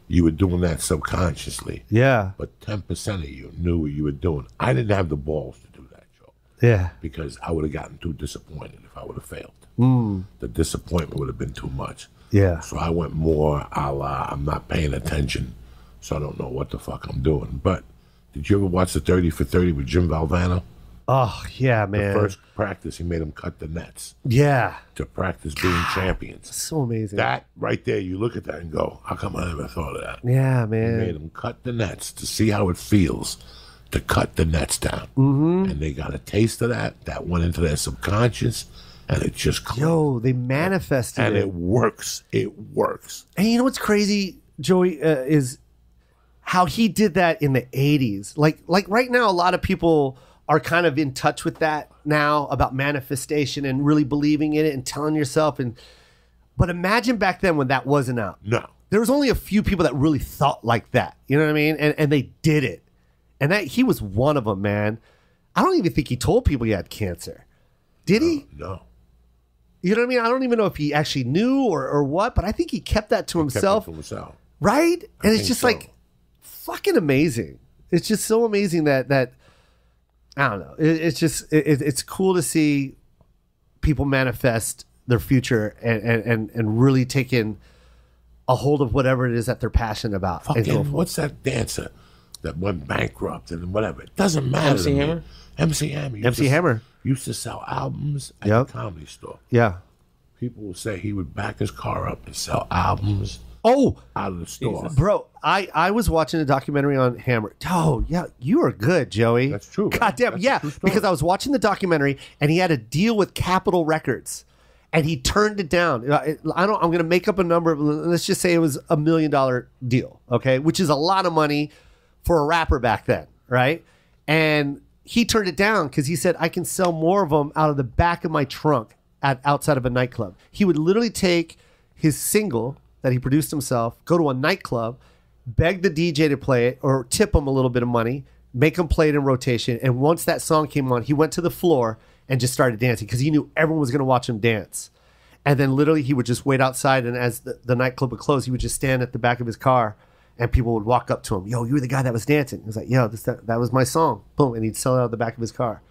you were doing that subconsciously. Yeah. But 10% of you knew what you were doing. I didn't have the balls to do that, Joe. Yeah. Because I would have gotten too disappointed if I would have failed. Mm. The disappointment would have been too much. Yeah. So I went more a la, I'm not paying attention, so I don't know what the fuck I'm doing. But did you ever watch the 30 for 30 with Jim Valvano? Oh, yeah, man. The first practice, he made him cut the nets. Yeah. To practice being champions. So amazing. That right there, you look at that and go, how come I never thought of that? Yeah, man. He made him cut the nets to see how it feels to cut the nets down. Mm-hmm. And they got a taste of that. That went into their subconscious, and it just clicked. Yo, they manifested and it. it works. It works. And you know what's crazy, Joey, is how he did that in the 80s. Like right now, a lot of people are kind of in touch with that now about manifestation and really believing in it and telling yourself. But imagine back then when that wasn't out. No. There was only a few people that really thought like that. You know what I mean? And they did it. And that he was one of them, man. I don't even think he told people he had cancer. Did he? No. You know what I mean? I don't even know if he actually knew or what, but I think he kept that to himself. Kept it to himself. Right? And it's think just so. like fucking amazing. It's just so amazing that I don't know. It's cool to see people manifest their future and really taking a hold of whatever it is that they're passionate about. Fucking, what's that dancer that went bankrupt and whatever? It doesn't matter. MC to me. Hammer? MC Hammer. MC Hammer used to sell albums at Yep. the comedy store. Yeah. People will say he would back his car up and sell albums Oh, out of the store. bro, I was watching a documentary on Hammer. Oh, yeah, you are good, Joey. That's true. Right? God damn, That's a yeah, true story. because I was watching the documentary and he had a deal with Capitol Records and he turned it down. I'm going to make up a number. Let's just say it was $1 million deal, okay, which is a lot of money for a rapper back then, right? And he turned it down because he said, I can sell more of them out of the back of my trunk outside of a nightclub. He would literally take his single that he produced himself, go to a nightclub, beg the DJ to play it or tip him a little bit of money, make him play it in rotation. And once that song came on, he went to the floor and just started dancing because he knew everyone was going to watch him dance. And then literally he would just wait outside, and as the nightclub would close, he would just stand at the back of his car and people would walk up to him. Yo, you were the guy that was dancing. He was like, yo, that was my song. Boom. And he'd sell it out of the back of his car.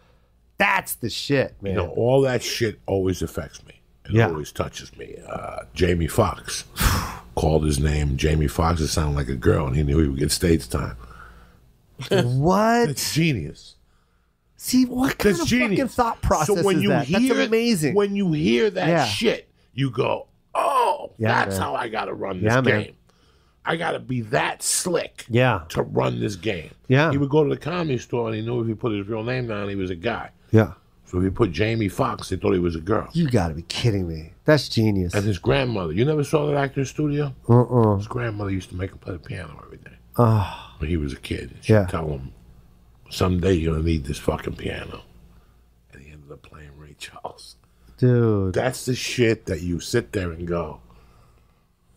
That's the shit, man. You know, all that shit always affects me. It always touches me. Jamie Foxx called his name Jamie Foxx. It sounded like a girl, and he knew he would get stage time. What? It's genius. See, what kind That's of genius. fucking thought process so when is you that? Hear, That's amazing. When you hear that Yeah. shit, you go, oh, Yeah, that's man. how I got to run this Yeah, man. game. I got to be that slick Yeah. to run this game. Yeah. He would go to the comedy store, and he knew if he put his real name down, he was a guy. Yeah. So if he put Jamie Foxx, they thought he was a girl. You got to be kidding me. That's genius. And his grandmother, you never saw that actor's studio? Uh-uh. His grandmother used to make him play the piano every day Oh, when he was a kid. And she'd Yeah. tell him, someday you're going to need this fucking piano. And he ended up playing Ray Charles. dude. That's the shit that you sit there and go,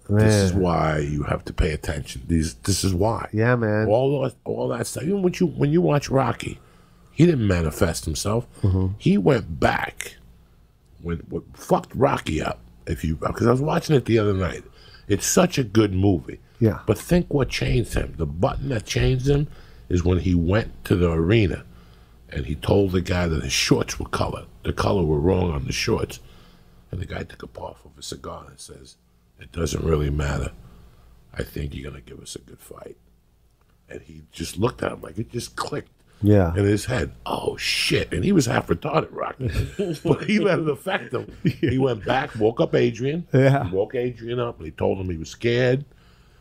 Man. this is why you have to pay attention. This is why. Yeah, man. All that stuff. Even when you watch Rocky, he didn't manifest himself. Mm-hmm. He went back when what fucked Rocky up. Because I was watching it the other night. It's such a good movie. Yeah. But think what changed him. The button that changed him is when he went to the arena and he told the guy that his shorts were colored. The color were wrong on the shorts. And the guy took a puff of a cigar and says, it doesn't really matter. I think you're going to give us a good fight. And he just looked at him like it just clicked Yeah. in his head. Oh, shit. And he was half retarded, Rocky. But he let it affect him. He went back, woke up Adrian. Yeah. He woke Adrian up, and he told him he was scared.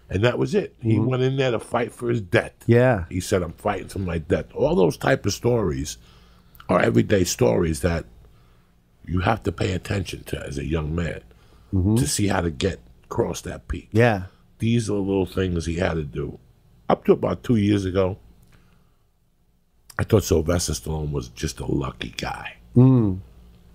And that was it. He went in there to fight for his death. Yeah. He said, I'm fighting for my death. All those type of stories are everyday stories that you have to pay attention to as a young man to see how to get across that peak. Yeah. These are the little things he had to do. Up to about 2 years ago, I thought Sylvester Stallone was just a lucky guy. Mm.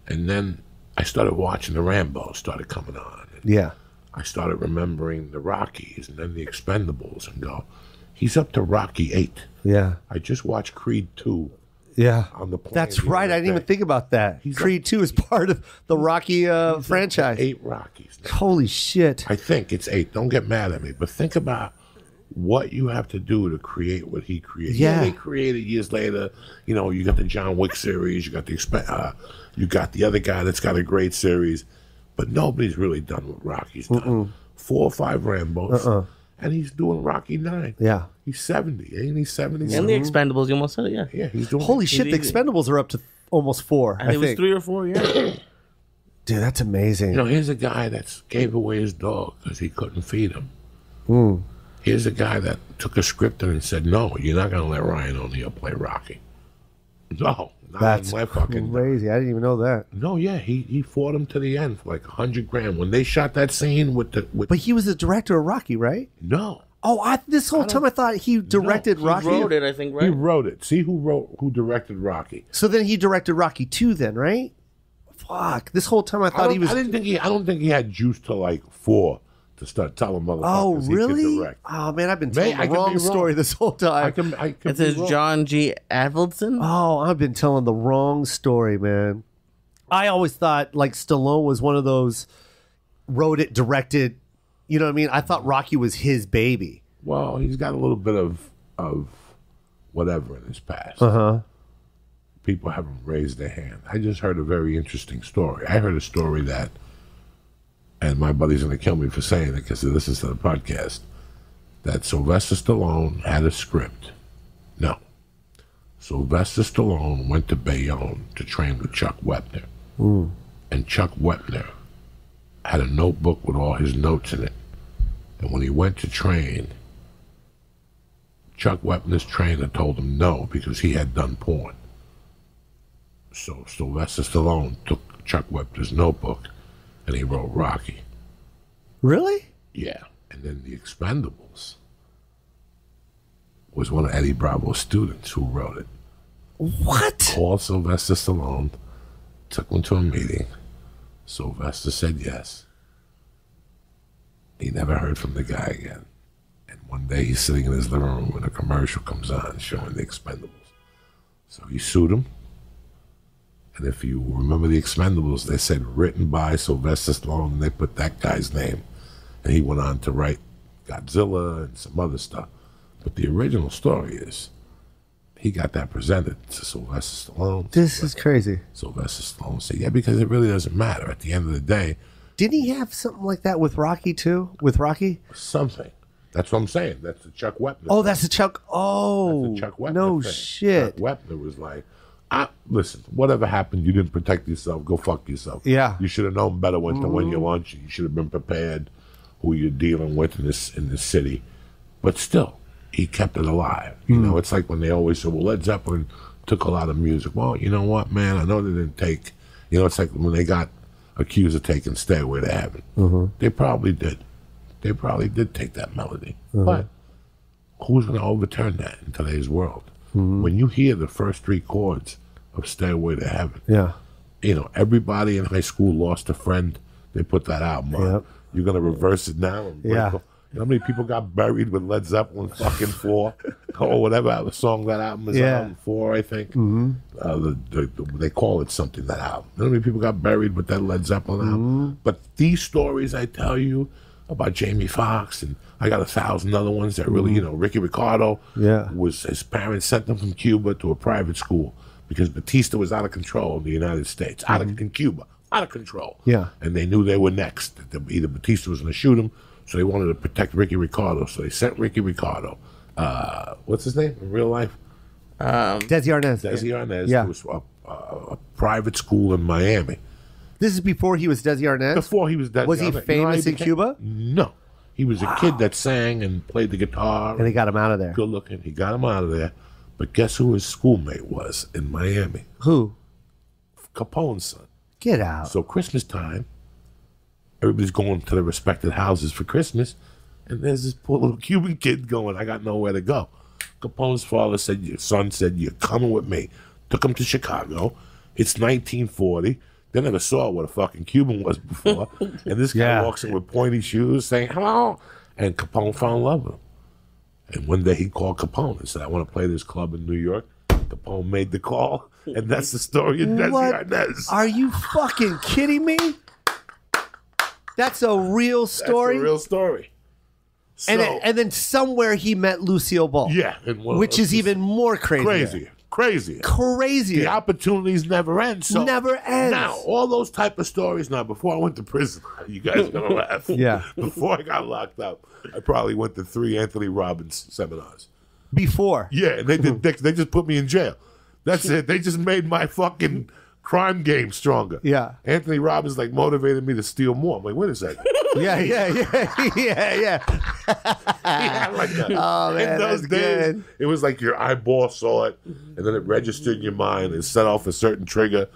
And then I started watching the Rambo started coming on. And Yeah. I started remembering the Rockies and then the Expendables and go, he's up to Rocky 8. Yeah. I just watched Creed 2 Yeah. on the plane. That's the right. other I didn't even day. think about that. He's Creed 2 is part of the Rocky franchise. 8 Rockies. now. Holy shit. I think it's 8. Don't get mad at me. But think about what you have to do to create what he created. Yeah. They created years later. You know, you got the John Wick series. You got you got the other guy that's got a great series, but nobody's really done what Rocky's done. 4 or 5 Rambos, and he's doing Rocky 9. Yeah. He's 70, ain't he? 70. And the Expendables, you almost said it, yeah. Yeah, he's doing. Holy shit, the Expendables are up to almost 4. I think it was 3 or 4, yeah. Dude, that's amazing. You know, here's a guy that gave away his dog because he couldn't feed him. Here's a guy that took a script and said, "No, you're not going to let Ryan O'Neal play Rocky." No, not That's in my fucking. crazy. I didn't even know that. No, yeah, he fought him to the end for like $100,000 when they shot that scene with the. But he was the director of Rocky, right? No, Oh, this whole time I thought he directed He Rocky. wrote it, I think, right? he wrote it. See who directed Rocky. So then he directed Rocky 2 then, right? Fuck. This whole time I thought he was. I don't think he had juice to like 4 to start telling motherfuckers. Oh, he could really? direct. Oh, man, I've been May- telling I the could wrong be wrong. story this whole time. I can It be says wrong. John G. Avildsen. Oh, I've been telling the wrong story, man. I always thought like Stallone was one of those wrote it, directed. You know what I mean? I thought Rocky was his baby. Well, he's got a little bit of whatever in his past. People haven't raised their hand. I just heard a very interesting story. I heard a story that, and my buddy's going to kill me for saying it because he listens to the podcast, that Sylvester Stallone had a script. No. Sylvester Stallone went to Bayonne to train with Chuck Wepner. And Chuck Wepner had a notebook with all his notes in it. And when he went to train, Chuck Wepner's trainer told him no because he had done porn. So Sylvester Stallone took Chuck Wepner's notebook and he wrote Rocky. Really? Yeah. And then The Expendables was one of Eddie Bravo's students who wrote it. What? Called Sylvester Stallone, took him to a meeting. Sylvester said yes. He never heard from the guy again. And one day he's sitting in his living room and a commercial comes on showing The Expendables. So he sued him. And if you remember The Expendables, they said written by Sylvester Stallone, and they put that guy's name. And he went on to write Godzilla and some other stuff. But the original story is he got that presented to Sylvester Stallone. This is crazy. Sylvester Stallone said, yeah, because it really doesn't matter. At the end of the day, Didn't he have something like that with Rocky too? With Rocky? something. That's what I'm saying. That's the Chuck Wepner. Oh, thing. that's a Chuck. Oh, That's the Chuck Wepner no thing. shit. Chuck Wepner was like, listen, whatever happened, you didn't protect yourself. Go fuck yourself. Yeah. You should have known better when to win your lunch. You should have been prepared who you're dealing with in this city. But still, he kept it alive. You know, it's like when they always say, well, Led Zeppelin took a lot of music. Well, you know what, man? I know they didn't take, it's like when they got accused of taking Stairway to Heaven. They probably did. They probably did take that melody. But who's going to overturn that in today's world? When you hear the first 3 chords of Stairway to Heaven, Yeah. Everybody in high school lost a friend. They put that album on. Yep. You're going to reverse it now? And break Yeah. up. You know how many people got buried with Led Zeppelin fucking 4 or whatever song that album is Yeah. on, 4, I think. They call it something, that album. You know how many people got buried with that Led Zeppelin album? But these stories I tell you about Jamie Foxx, and I got 1,000 other ones that really, Ricky Ricardo, Yeah. was his parents sent him from Cuba to a private school because Batista was out of control in the United States, in Cuba, out of control. Yeah. And they knew they were next. Either Batista was going to shoot him, so they wanted to protect Ricky Ricardo. So they sent Ricky Ricardo. What's his name in real life? Desi Arnaz. Desi Arnaz. Yeah. To a private school in Miami. This is before he was Desi Arnaz? Before he was Desi Was he Arnaz. You know how famous in became- Cuba? No. He was a kid that sang and played the guitar. And he got him out of there. Good looking. He got him out of there. But guess who his schoolmate was in Miami? Who? Capone's son. Get out. So Christmas time, everybody's going to their respective houses for Christmas, and there's this poor little Cuban kid going, I got nowhere to go. Capone's father said, your son said, you're coming with me. Took him to Chicago. It's 1940. They never saw what a fucking Cuban was before. And this guy Yeah. walks in with pointy shoes saying, hello. And Capone fell in love with him. And one day he called Capone and said, I want to play this club in New York. Capone made the call. And that's the story of Desi What? Arnaz. Are you fucking kidding me? That's a real story? That's a real story. So, and then somewhere he met Lucille Ball. yeah, Which is even more crazy. Crazier. Crazier. The opportunities never end. So Never ends. Now, all those type of stories. Now, before I went to prison, you guys are gonna laugh. Yeah. Before I got locked up, I probably went to 3 Anthony Robbins seminars. Before. Yeah, and they did. They just put me in jail. That's it. They just made my fucking crime game stronger. Yeah. Anthony Robbins like motivated me to steal more. I'm like, wait a second. Yeah. Like that. Oh, man, in those that's days, good. it was like your eyeball saw it, and then it registered in your mind and set off a certain trigger.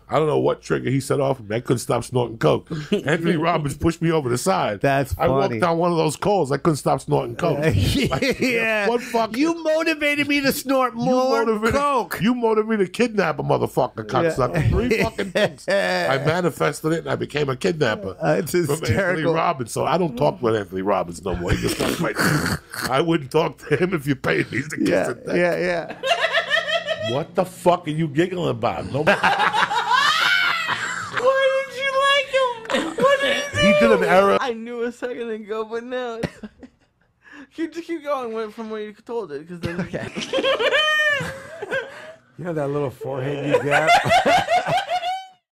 I don't know what trigger he set off. I couldn't stop snorting coke. Anthony Robbins pushed me over the side. That's I walked funny. down one of those coals. I couldn't stop snorting coke. Yeah. What fuck? You motivated me to snort more coke. You motivated me to kidnap a motherfucker, cocksucker. 3 fucking things. I manifested it and I became a kidnapper. It's from Anthony hysterical. Robbins. So I don't talk with Anthony Robbins no more. He just talks right now. I wouldn't talk to him if you paid me to kiss it. Yeah. What the fuck are you giggling about? No. Why did you like him? What did He did an error. I knew a second ago, but now keep going from where you told it, because then You know that little forehead you got?